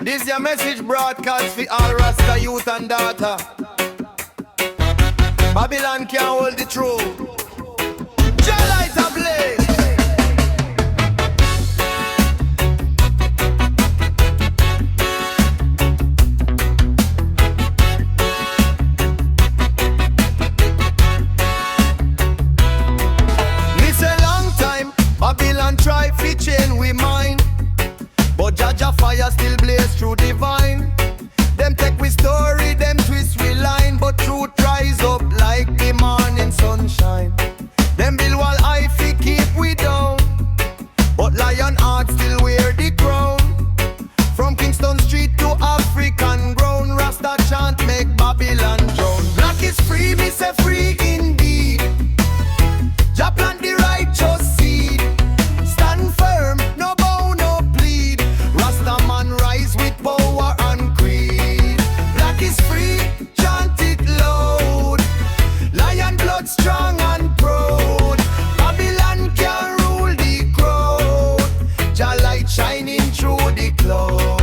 This your message broadcast for all Rasta youth and daughter. Babylon can't hold the truth. Jah light ablaze. Babylon try fi chain we mind, but Jaja fire still blaze through the vine. Them take we story, them twist we line, but truth rise up like the morning sunshine. Them build wall high fi keep we down, but lion heart still wear the crown. From Kingston Street to African ground, Rasta chant make Babylon drown. Black is free, me say free indeed. Jah plant the righteous seed. Stand firm, no bow, no plead. Rasta man rise with power and creed. Black is free, chant it loud. Lion blood strong and proud. Babylon can rule the crowd. Jah light shining through the cloud.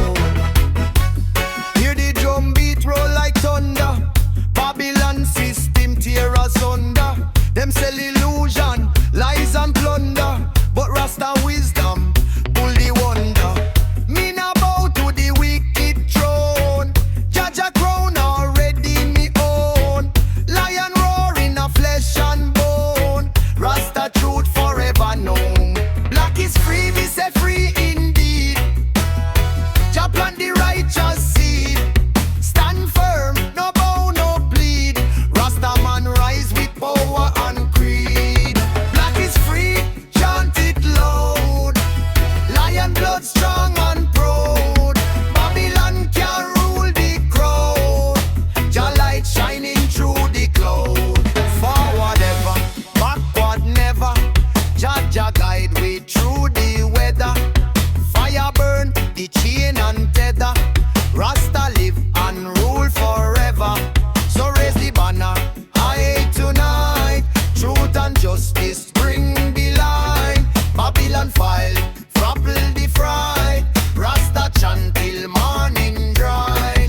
Hear the drum beat roll like thunder. Babylon system tear asunder. Them sell illusion, lies and plunder, but Rasta wisdom pull the wonder. Me na bow to the wicked throne. Jaja crown already me own. Lion roar in a flesh and bone. Rasta truth forever known. Black is free, me say free indeed. Jah plant the righteous seed. Stand firm, no bow, no plead. Rasta man rise with power and creed. Black is free, chant it loud. Lion blood strong and proud. Babylon can rule the crowd. Jah light shining through the cloud. Forward ever, backward never. Jah guide we through the weather. Fire burn the chain and tether. Rasta live and rule forever. So raise the banner high tonight. Truth and justice bring the light. Babylon file, throttle the fright. Rasta chant till morning dry.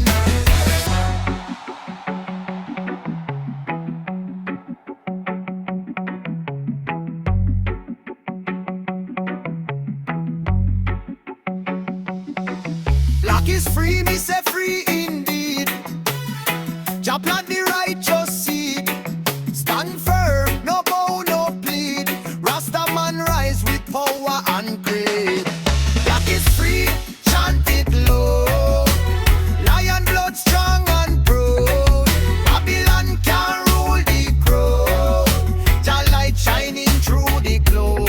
Black is free, me say free indeed. Jah plant the righteous seed. Stand firm, no bow, no plead. Rasta man rise with power and greed. Black is free, chant it low. Lion blood strong and proud. Babylon can rule the crowd. Jah light shining through the cloud.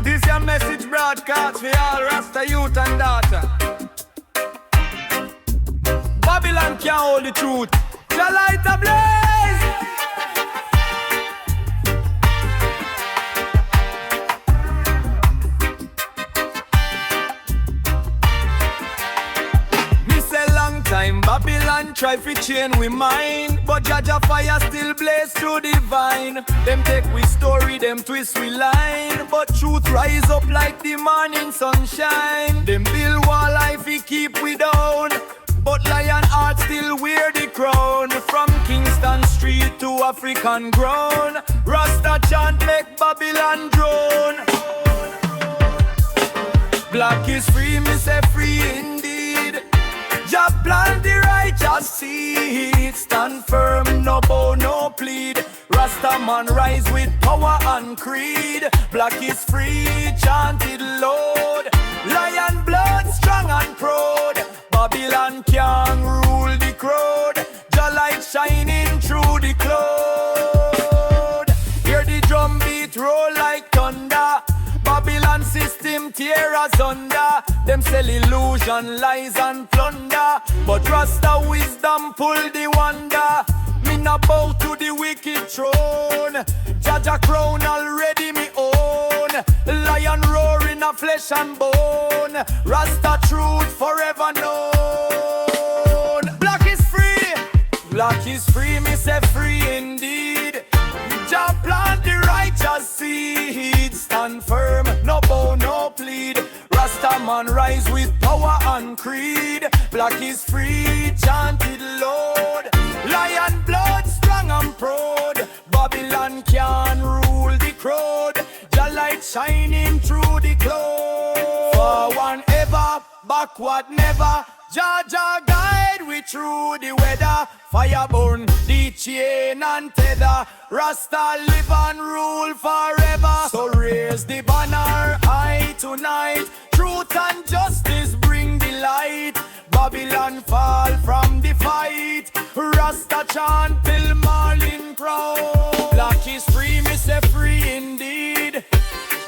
This your message broadcast for all Rasta youth and daughter. Babylon can't hold the truth. Jah light ablaze. Me say long time Babylon try fi chain we mind, but Jaja fire still blaze through the vine. Them take we story, them twist we line, but truth rise up like the morning sunshine. Them build wall life fi keep we down, but lion heart still wear the crown. From Kingston Street to African ground, Rasta chant make Babylon drone. Black is free, me say free indeed. Jah plant the righteous seed. Stand firm, no bow, no plead. Rasta man rise with power and creed. Black is free, chanted loud. Lion blood strong and proud. Babylon can rule the crowd. Jah light shining through the cloud. Hear the drum beat roll like thunder. Babylon system system tear asunder. Them sell illusion, lies and plunder, but Rasta wisdom pull the wonder. Me na bow to the wicked throne. Jaja crown already me own. Lion roaring of flesh and bone. Rasta truth forever known. Black is free. Black is free, me say free indeed. Jah plant the righteous seed. Stand firm, no bow, no plead. Rasta man rise with power and creed. Black is free, chanted Lord. Lion blood strong and proud. Babylon can rule the crowd. The light shining through the cloud. Forward ever, backward never. Jah Jah guide we through the weather. Fire burn the chain and tether. Rasta live and rule forever. So raise the banner high tonight. Truth and justice bring the light. Babylon fall from the fight. Rasta chant till morning crown. Black is free, me say free indeed.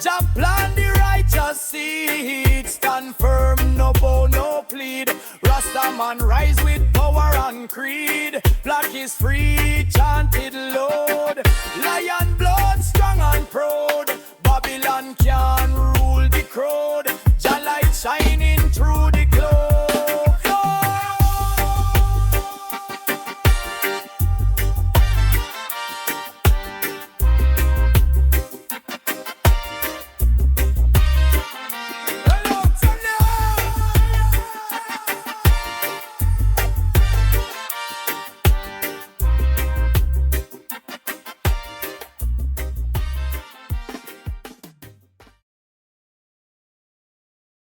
Jah plant the righteous seed. Stand firm, no bow, no plead. Rasta man rise with power and creed. Black is free, chanted Lord. Lion blood strong and proud. Babylon can rule the crowd.